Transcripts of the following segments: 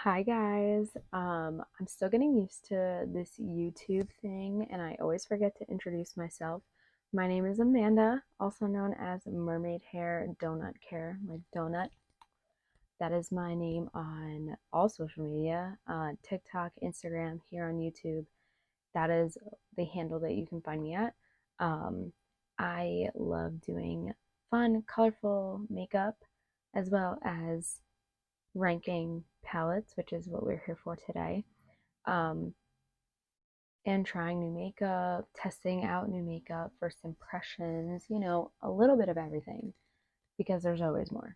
Hi guys. I'm still getting used to this YouTube thing and I always forget to introduce myself. My name is Amanda, also known as Mermaid Hair Donut Care, like donut. That is my name on all social media, TikTok, Instagram, here on YouTube. That is the handle that you can find me at. Um, I love doing fun, colorful makeup as well as ranking palettes, which is what we're here for today, um, and trying new makeup, testing out new makeup, first impressions, a little bit of everything because there's always more.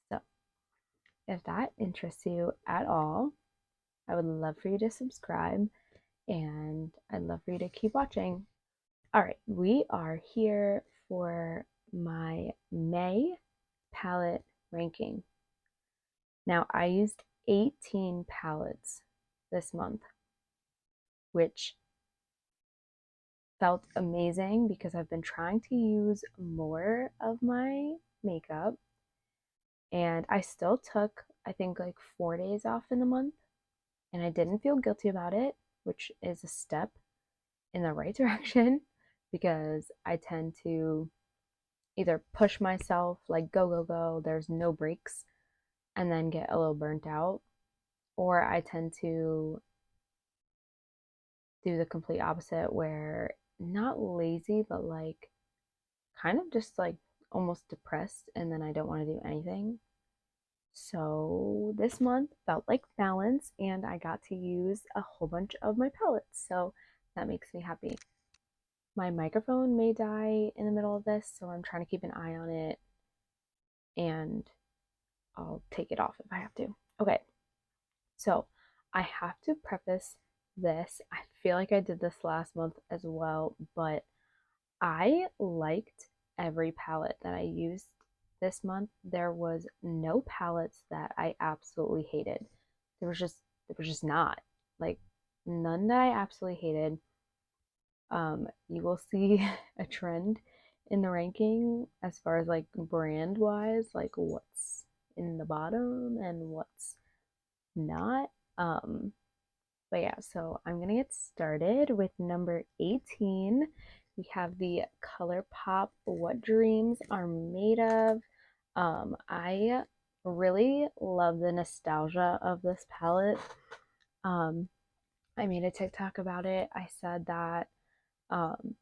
So, if that interests you at all, I would love for you to subscribe and I'd love for you to keep watching. All right, we are here for my May palette ranking. Now, I used 18 palettes this month, which felt amazing because I've been trying to use more of my makeup and I still took, I think, like 4 days off in the month and I didn't feel guilty about it, which is a step in the right direction because I tend to either push myself, like go, go, go, there's no breaks, and then get a little burnt out, or I tend to do the complete opposite where not lazy, but like kind of just like almost depressed and then I don't want to do anything. So this month felt like balance and I got to use a whole bunch of my palettes. So that makes me happy. My microphone may die in the middle of this, so I'm trying to keep an eye on it and I'll take it off if I have to. Okay, so I have to preface this. I feel like I did this last month as well, but I liked every palette that I used this month. There was no palettes that I absolutely hated. There was just not. Like none that I absolutely hated. You will see a trend in the ranking as far as like brand wise, like what's in the bottom and what's not. But yeah, so I'm gonna get started with number 18. We have the Colourpop What Dreams Are Made Of. I really love the nostalgia of this palette. Um, I made a TikTok about it. I said that um,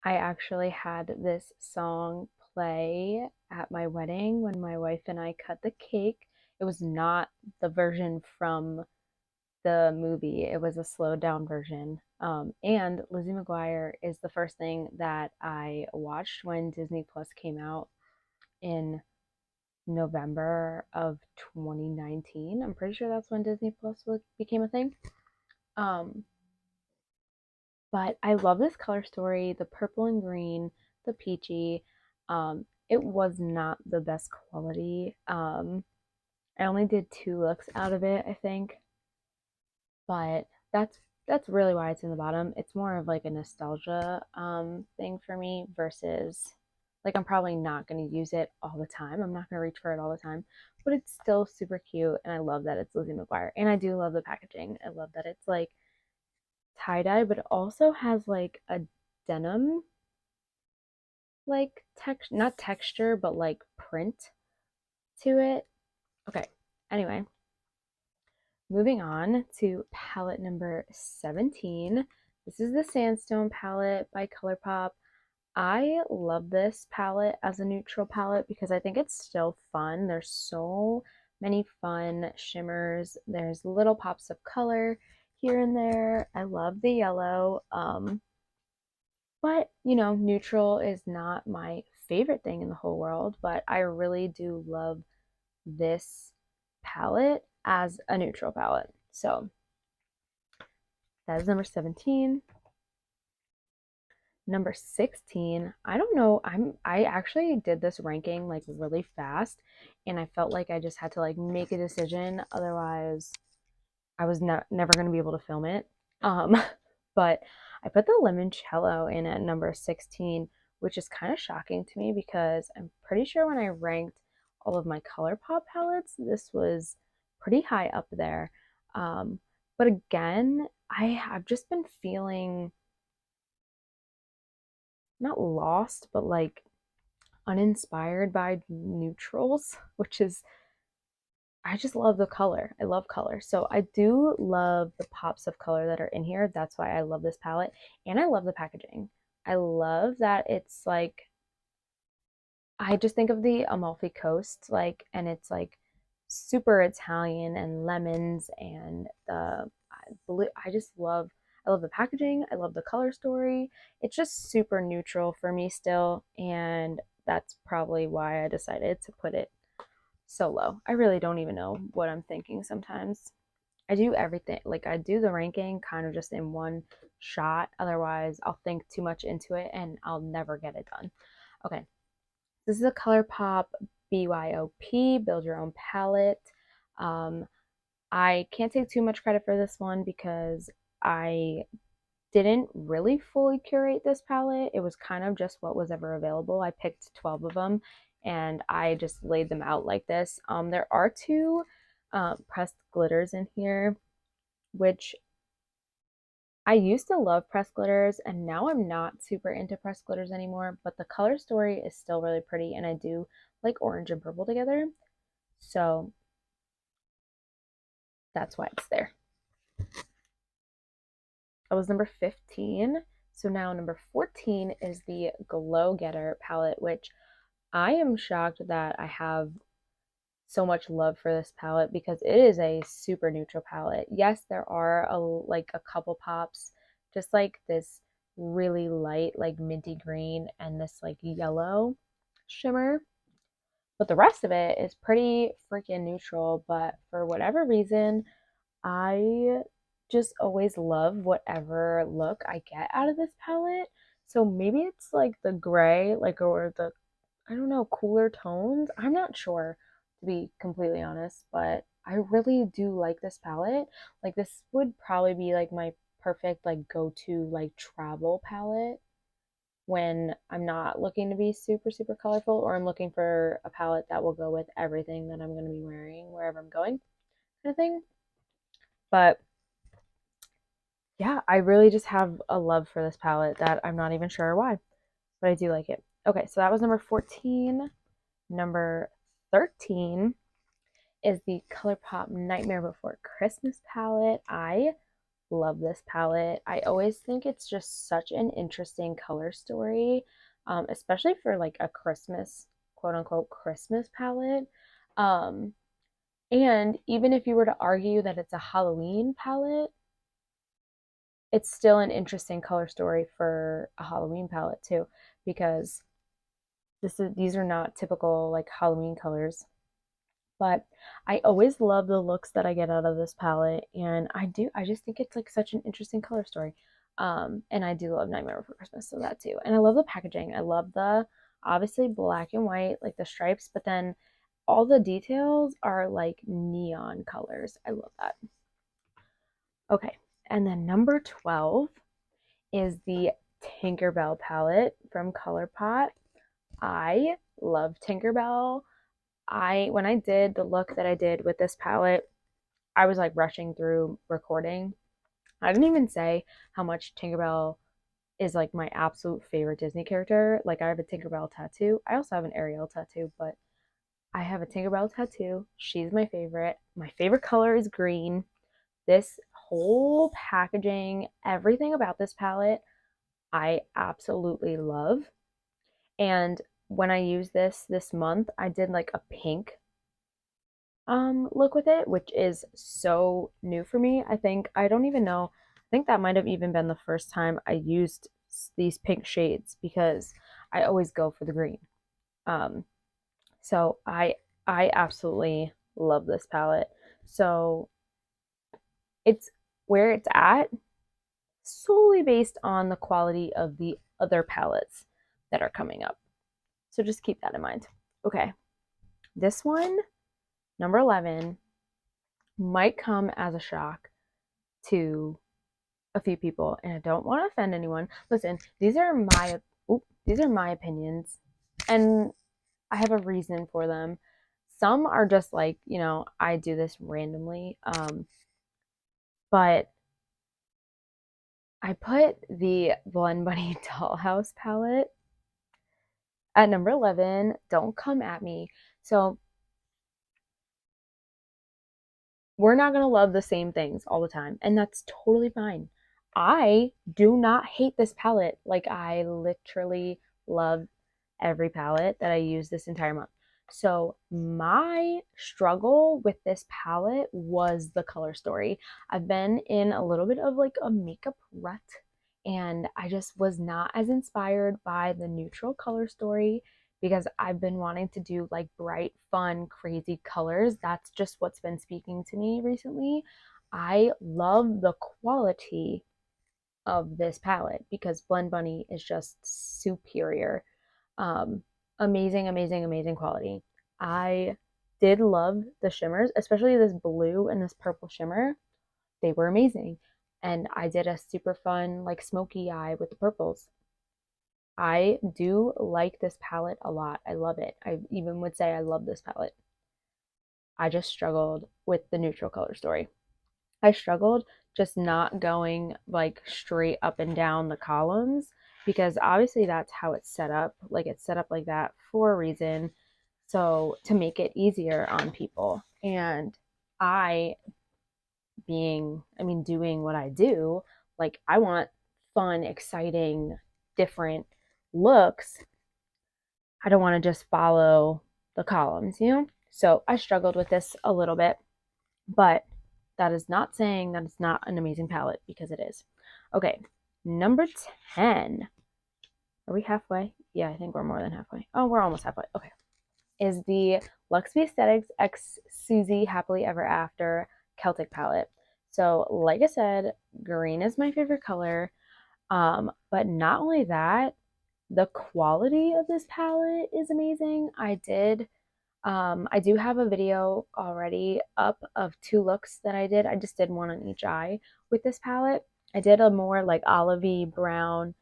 I actually had this song play at my wedding when my wife and I cut the cake. It was not the version from the movie. It was a slowed down version. And Lizzie McGuire is the first thing that I watched when Disney Plus came out in November of 2019. I'm pretty sure that's when Disney Plus became a thing. Um, but I love this color story, the purple and green, the peachy. It was not the best quality. I only did 2 looks out of it, I think, but that's really why it's in the bottom. It's more of like a nostalgia thing for me versus like I'm probably not going to use it all the time. I'm not going to reach for it all the time, but it's still super cute and I love that it's Lizzie McGuire. And I do love the packaging. I love that it's like tie-dye but it also has like a denim like text not texture but like print to it. Okay. Anyway, moving on to palette number 17. This is the Sandstone palette by Colourpop. I love this palette as a neutral palette because I think it's still fun. There's so many fun shimmers. There's little pops of color here and there. I love the yellow. But, neutral is not my favorite thing in the whole world, but I really do love this palette as a neutral palette. So that is number 17. Number 16, I don't know. I actually did this ranking like really fast and I felt like I just had to like make a decision. Otherwise, I was never going to be able to film it. But I put the Limoncello in at number 16, which is kind of shocking to me because I'm pretty sure when I ranked all of my Colourpop palettes, this was pretty high up there. But again, I've just been feeling not lost, but like uninspired by neutrals, which is, I just love the color. I love color. So I do love the pops of color that are in here. That's why I love this palette. And I love the packaging. I love that it's like, I just think of the Amalfi Coast, like, and it's like super Italian and lemons and the blue. I love the packaging. I love the color story. It's just super neutral for me still. And that's probably why I decided to put it so low. I really don't even know what I'm thinking sometimes. I do everything, like I do the ranking kind of just in one shot. Otherwise, I'll think too much into it and I'll never get it done. Okay, this is a Colourpop BYOP, Build Your Own Palette. I can't take too much credit for this one because I didn't really fully curate this palette. It was kind of just what was ever available. I picked 12 of them and I just laid them out like this. There are two pressed glitters in here, which I used to love pressed glitters and now I'm not super into pressed glitters anymore, but the color story is still really pretty and I do like orange and purple together. So that's why it's there. That was number 15. So now number 14 is the Glow Getter palette, which I am shocked that I have so much love for this palette because it is a super neutral palette. Yes, there are like a couple pops, just like this really light like minty green and this like yellow shimmer. But the rest of it is pretty freaking neutral, but for whatever reason, I just always love whatever look I get out of this palette. So maybe it's like the gray, like, or the, I don't know, cooler tones. I'm not sure, to be completely honest, but I really do like this palette. Like, this would probably be like my perfect, like, go-to, like, travel palette when I'm not looking to be super, super colorful, or I'm looking for a palette that will go with everything that I'm going to be wearing wherever I'm going, kind of thing. But yeah, I really just have a love for this palette that I'm not even sure why, but I do like it. Okay, so that was number 14. Number 13 is the Colourpop Nightmare Before Christmas palette. I love this palette. I always think it's just such an interesting color story, especially for like a Christmas, quote unquote, Christmas palette. Um, and even if you were to argue that it's a Halloween palette, it's still an interesting color story for a Halloween palette too, because these are not typical like Halloween colors. But I always love the looks that I get out of this palette, and I just think it's like such an interesting color story. And I do love Nightmare Before Christmas, so that too. And I love the packaging. I love the obviously black and white, like the stripes, but then all the details are like neon colors. I love that. Okay, and then number 12 is the Tinkerbell palette from Colourpop. I love Tinkerbell. When I did the look that I did with this palette, I was like rushing through recording. I didn't even say how much Tinkerbell is like my absolute favorite Disney character. Like I have a Tinkerbell tattoo. I also have an Ariel tattoo, but I have a Tinkerbell tattoo. She's my favorite. My favorite color is green. This whole packaging, everything about this palette, I absolutely love. And when I used this month, I did like a pink look with it, which is so new for me. I don't even know. I think that might have even been the first time I used these pink shades because I always go for the green. Um, so I absolutely love this palette. So it's where it's at solely based on the quality of the other palettes that are coming up. So just keep that in mind. Okay, this one, number 11, might come as a shock to a few people, and I don't want to offend anyone. Listen, these are my opinions, and I have a reason for them. some are just like, you know, I do this randomly. But I put the Blend Bunny Dollhouse palette at number 11. Don't come at me. So we're not going to love the same things all the time, and that's totally fine. I do not hate this palette. Like, I literally love every palette that I use this entire month. So my struggle with this palette was the color story. I've been in a little bit of like a makeup rut, and I just was not as inspired by the neutral color story because I've been wanting to do like bright, fun, crazy colors. That's just what's been speaking to me recently. I love the quality of this palette because Blend Bunny is just superior. Um, Amazing, amazing, amazing quality. I did love the shimmers, especially this blue and this purple shimmer. They were amazing. And I did a super fun, like, smoky eye with the purples. I do like this palette a lot. I love it. I even would say I love this palette. I just struggled with the neutral color story. I struggled just not going like straight up and down the columns because obviously that's how it's set up. Like, it's set up like that for a reason. So to make it easier on people. And I doing what I do, like, I want fun, exciting, different looks. I don't want to just follow the columns, you know? So I struggled with this a little bit, but that is not saying that it's not an amazing palette, because it is. Okay, number 10. Are we halfway? Yeah, I think we're more than halfway. Oh, we're almost halfway. Okay. Is the Luxby Aesthetics X Susie Happily Ever After Celtic palette. So, like I said, green is my favorite color. But not only that, the quality of this palette is amazing. I do have a video already up of 2 looks that I did. I just did one on each eye with this palette. I did a more like olivey brown,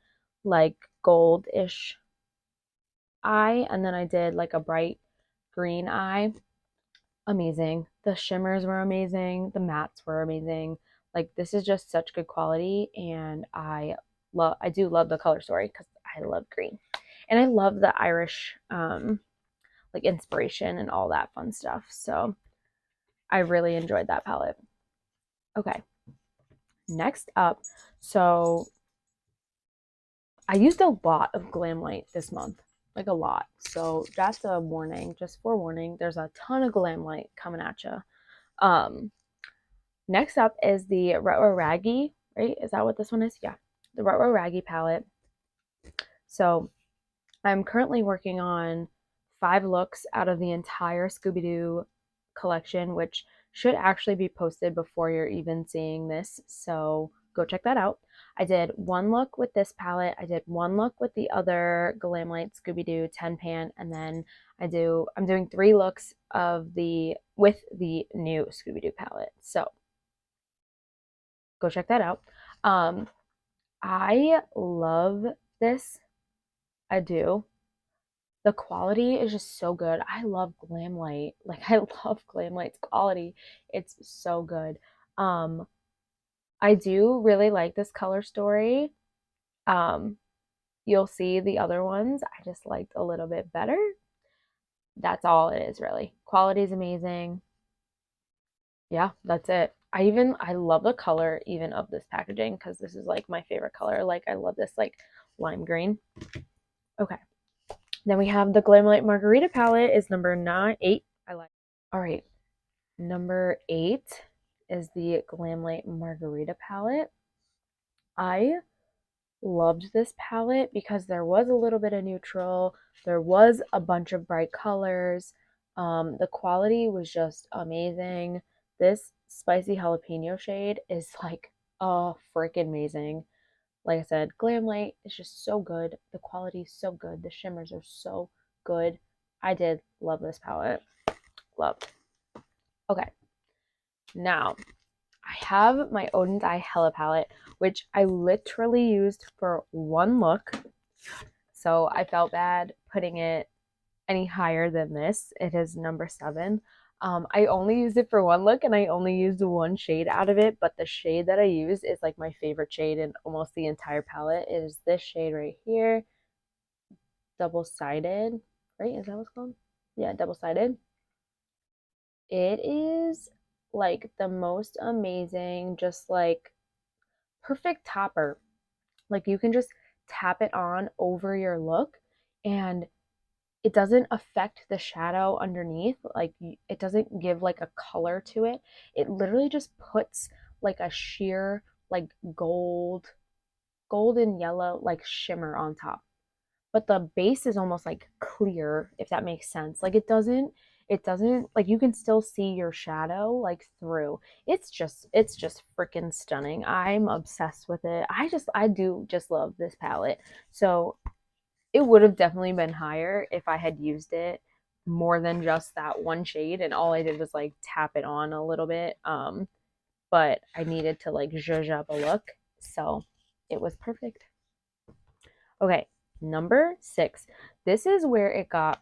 like gold-ish eye, and then I did like a bright green eye. Amazing. The shimmers were amazing. The mattes were amazing. Like, this is just such good quality, and I do love the color story because I love green. And I love the Irish like inspiration and all that fun stuff. So I really enjoyed that palette. Okay. Next up, so I used a lot of Glamlight this month, like a lot. So that's a warning, just forewarning. There's a ton of Glamlight coming at you. Next up is the Retro Raggy, right? Is that what this one is? Yeah, the Retro Raggy palette. So I'm currently working on 5 looks out of the entire Scooby-Doo collection, which should actually be posted before you're even seeing this. So go check that out. I did 1 look with this palette. I did 1 look with the other Glamlight Scooby-Doo 10 pan, and then I'm doing 3 looks with the new Scooby-Doo palette. So go check that out. I love this. I do. The quality is just so good. I love Glamlight. Like, I love Glamlight's quality. It's so good. I do really like this color story. You'll see the other ones I just liked a little bit better. That's all it is, really. Quality is amazing. Yeah, that's it. I love the color even of this packaging because this is like my favorite color. Like, I love this like lime green. Okay. Then we have the Glamlight Margarita palette is number 8. I like. All right. Number 8 is the Glamlight Margarita palette. I loved this palette because there was a little bit of neutral. There was a bunch of bright colors. The quality was just amazing. This spicy jalapeno shade is like, oh, freaking amazing. Like I said, Glamlight is just so good. The quality is so good. The shimmers are so good. I did love this palette. Loved. Okay. Now, I have my Oden's Eye Hela palette, which I literally used for 1 look. So I felt bad putting it any higher than this. It is number 7. I only used it for one look and I only used one shade out of it, but the shade that I used is like my favorite shade in almost the entire palette. It is this shade right here, double-sided, right? Is that what's called? Yeah, double-sided. It is like the most amazing, just like perfect topper. Like you can just tap it on over your look and it doesn't affect the shadow underneath. Like it doesn't give like a color to it. It literally just puts like a sheer like golden yellow like shimmer on top. But the base is almost like clear, if that makes sense. Like it doesn't like you can still see your shadow like through. It's just freaking stunning. I'm obsessed with it. I do just love this palette. So it would have definitely been higher if I had used it more than just that one shade and all I did was like tap it on a little bit. But I needed to like zhuzh up a look, so it was perfect. Okay, number 6. This is where it got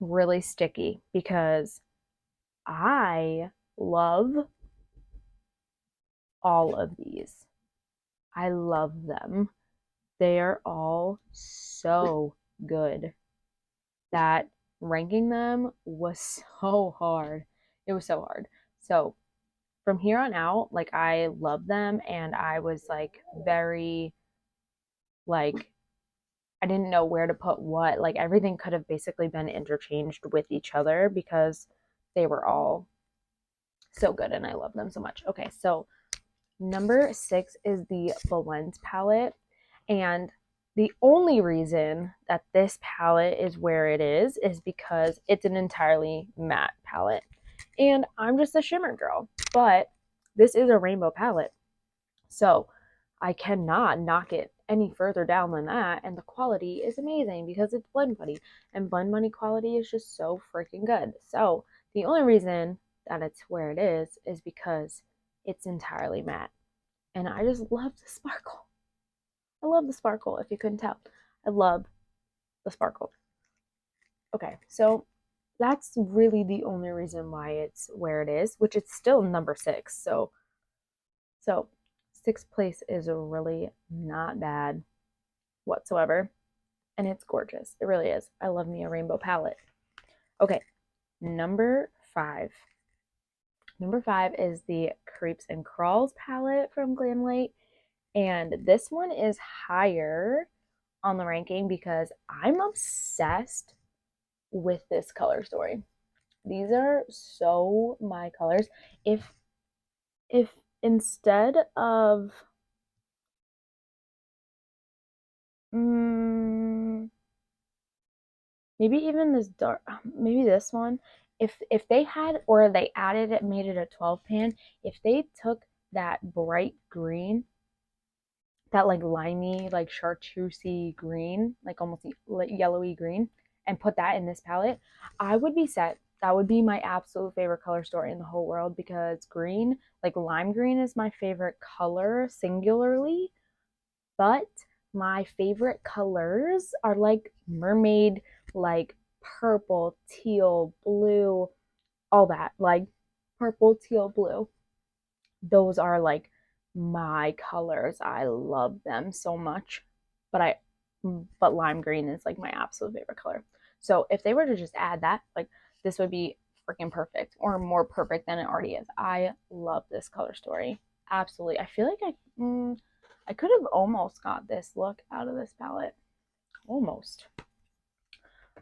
really sticky because I love all of these. I love them. They are all so good that ranking them was so hard. It was so hard. So from here on out, like I love them and I was like very like I didn't know where to put what. Like everything could have basically been interchanged with each other because they were all so good and I love them so much. Okay, so number 6 is the Blend palette. And the only reason that this palette is where it is because it's an entirely matte palette. And I'm just a shimmer girl, but this is a rainbow palette. So I cannot knock it any further down than that. And the quality is amazing because it's Blend Buddy. And Blend Buddy quality is just so freaking good. So the only reason that it's where it is because it's entirely matte. And I just love the sparkle. I love the sparkle, if you couldn't tell. I love the sparkle. Okay, so that's really the only reason why it's where it is, which it's still number 6. So 6th place is really not bad whatsoever. And it's gorgeous. It really is. I love me a rainbow palette. Okay, number 5. Number 5 is the Creeps and Crawls palette from Glamlight. And this one is higher on the ranking because I'm obsessed with this color story. These are so my colors. If instead of maybe even this dark, maybe this one, if they had or they added it, made it a 12 pan, if they took that bright green, that like limey, like chartreusey green, like almost yellowy green, and put that in this palette, I would be set. That would be my absolute favorite color story in the whole world because green, like lime green, is my favorite color singularly, but my favorite colors are like mermaid, like purple, teal, blue, all that, like purple, teal, blue. Those are like my colors. I love them so much. But but lime green is like my absolute favorite color. So if they were to just add that, like this would be freaking perfect or more perfect than it already is. I love this color story. Absolutely. I feel like I could have almost got this look out of this palette. Almost.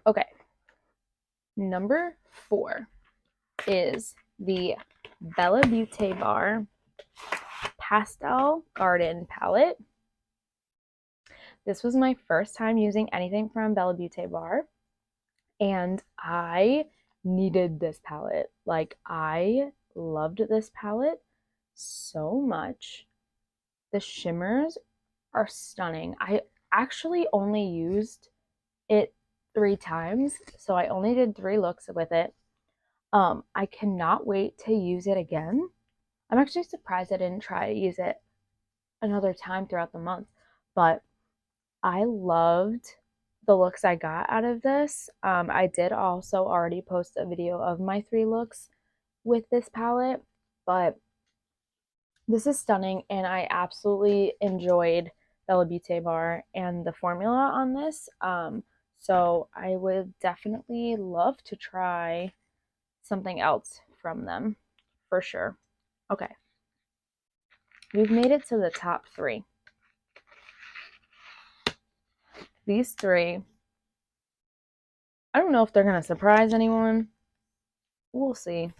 Okay. Number 4 is the Bella Beauty Bar Pastel Garden palette. This was my first time using anything from Bella Beauty Bar, and I needed this palette. Like, I loved this palette so much. The shimmers are stunning. I actually only used it 3 times, so I only did 3 looks with it. I cannot wait to use it again. I'm actually surprised I didn't try to use it another time throughout the month, but I loved the looks I got out of this. I did also already post a video of my 3 looks with this palette, but this is stunning and I absolutely enjoyed Bella Beauté bar and the formula on this. So I would definitely love to try something else from them for sure. Okay, we've made it to the top 3. These 3, I don't know if they're going to surprise anyone. We'll see.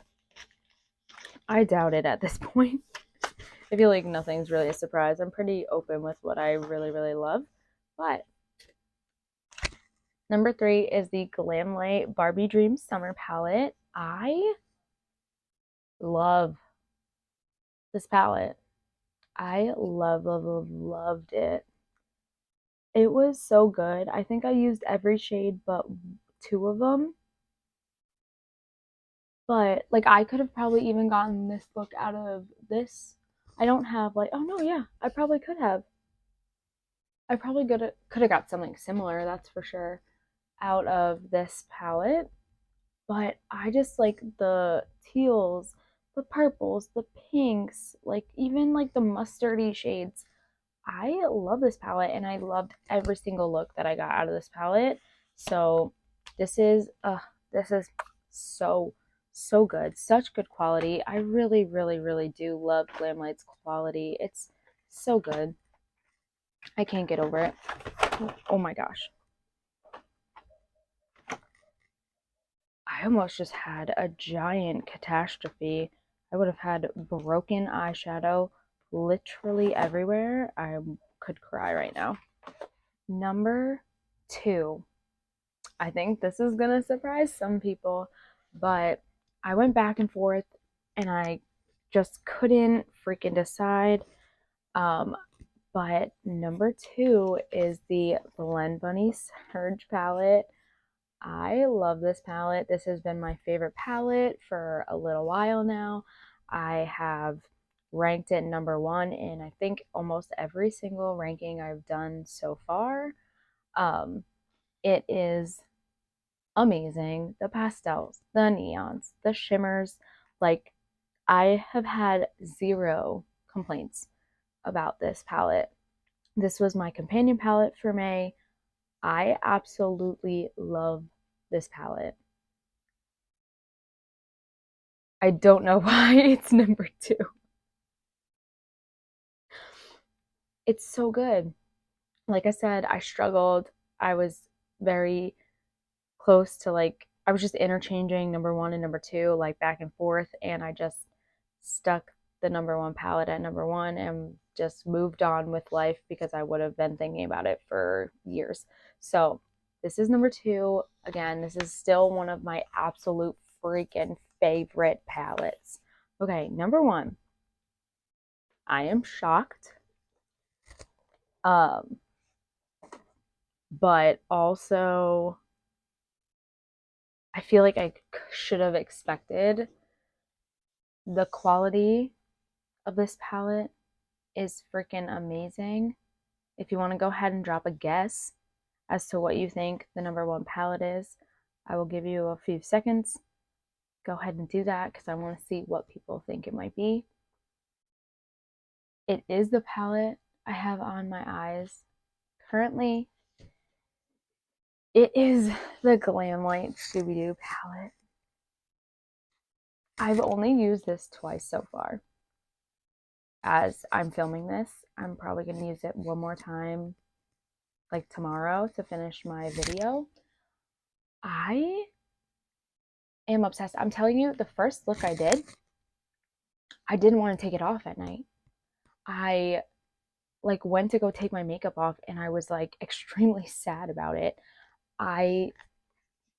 I doubt it at this point. I feel like nothing's really a surprise. I'm pretty open with what I really, really love. But number 3 is the Glamlight Barbie Dreams Summer Palette. I love this palette. I loved it. It was so good. I think I used every shade but 2 of them. But like I could have probably even gotten this look out of this. I don't have like, oh no, yeah, I probably could have. I probably could have got something similar, that's for sure, out of this palette. But I just like the teals, the purples, the pinks, like even like the mustardy shades. I love this palette and I loved every single look that I got out of this palette. So this is so good. Such good quality. I really do love Glamlight's quality. It's so good. I can't get over it. Oh my gosh. I almost just had a giant catastrophe. I would have had broken eyeshadow literally everywhere. I could cry right now. Number 2. I think this is gonna surprise some people, but I went back and forth and I just couldn't freaking decide. But number 2 is the Blend Bunny Surge palette. I love this palette. This has been my favorite palette for a little while now. I have ranked it number 1 in I think almost every single ranking I've done so far. It is amazing. The pastels, the neons, the shimmers, like I have had 0 complaints about this palette. This was my companion palette for May. I absolutely love this palette. I don't know why it's number 2. It's so good. Like I said, I struggled. I was very close to like, I was just interchanging number 1 and number 2, like back and forth, and I just stuck the number 1 palette at number 1 and just moved on with life because I would have been thinking about it for years. So this is number 2. Again, this is still one of my absolute freaking favorite palettes. Okay, number 1. I am shocked. But also I feel like I should have expected. The quality of this palette is freaking amazing. If you want to go ahead and drop a guess as to what you think the number 1 palette is, I will give you a few seconds. Go ahead and do that because I want to see what people think it might be. It is the palette I have on my eyes currently. It is the Glamlight Scooby-Doo palette. I've only used this twice so far. As I'm filming this, I'm probably going to use it one more time, like tomorrow, to finish my video. I am obsessed. I'm telling you, the first look I did, I didn't want to take it off at night. I like went to go take my makeup off and I was like extremely sad about it. I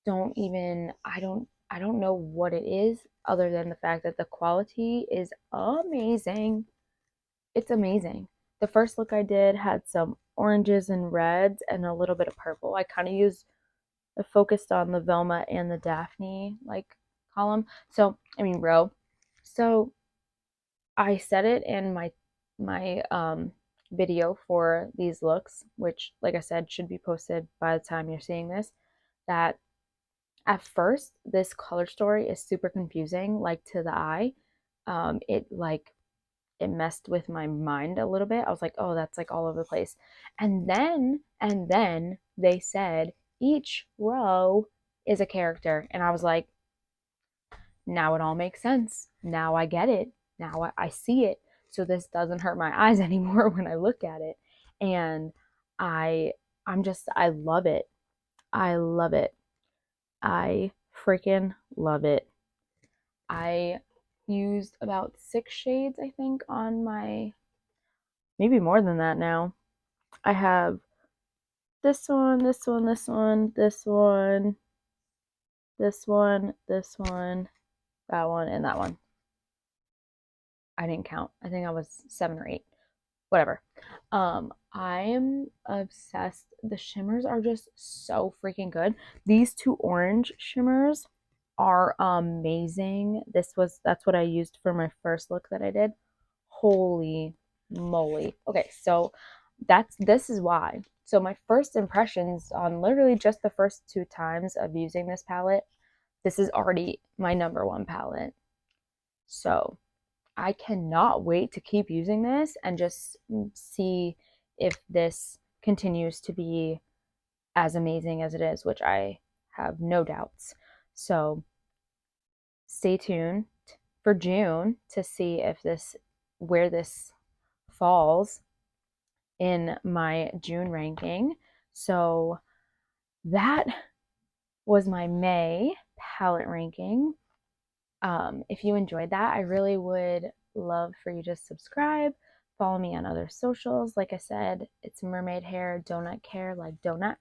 don't know what it is other than the fact that the quality is amazing. It's amazing. The first look I did had some oranges and reds and a little bit of purple. I kind of focused on the Velma and the Daphne like column. So, I mean row. So I set it in my video for these looks, which, like I said, should be posted by the time you're seeing this, that at first this color story is super confusing, like to the eye. It messed with my mind a little bit. I was like, oh, that's like all over the place. And then they said each row is a character. And I was like, now it all makes sense. Now I get it. Now I see it. So this doesn't hurt my eyes anymore when I look at it. And I I love it. I love it. I freaking love it. I used about 6 shades, I think, on my, maybe more than that now. I have this one, this one, this one, this one, this one, this one, that one, and that one. I didn't count. I think I was 7 or 8. Whatever. I am obsessed. The shimmers are just so freaking good. These two orange shimmers are amazing. That's what I used for my first look that I did. Holy moly. Okay, so this is why. So my first impressions on literally just the first 2 times of using this palette, this is already my number one palette. So I cannot wait to keep using this and just see if this continues to be as amazing as it is, which I have no doubts. So stay tuned for June to see if where this falls in my June ranking. So that was my May palette ranking. If you enjoyed that, I really would love for you to subscribe, follow me on other socials. Like I said, it's Mermaid Hair, Donut Care, like donut,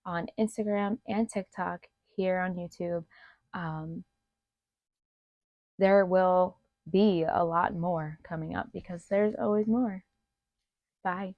on Instagram and TikTok, here on YouTube. Um, there will be a lot more coming up because there's always more. Bye.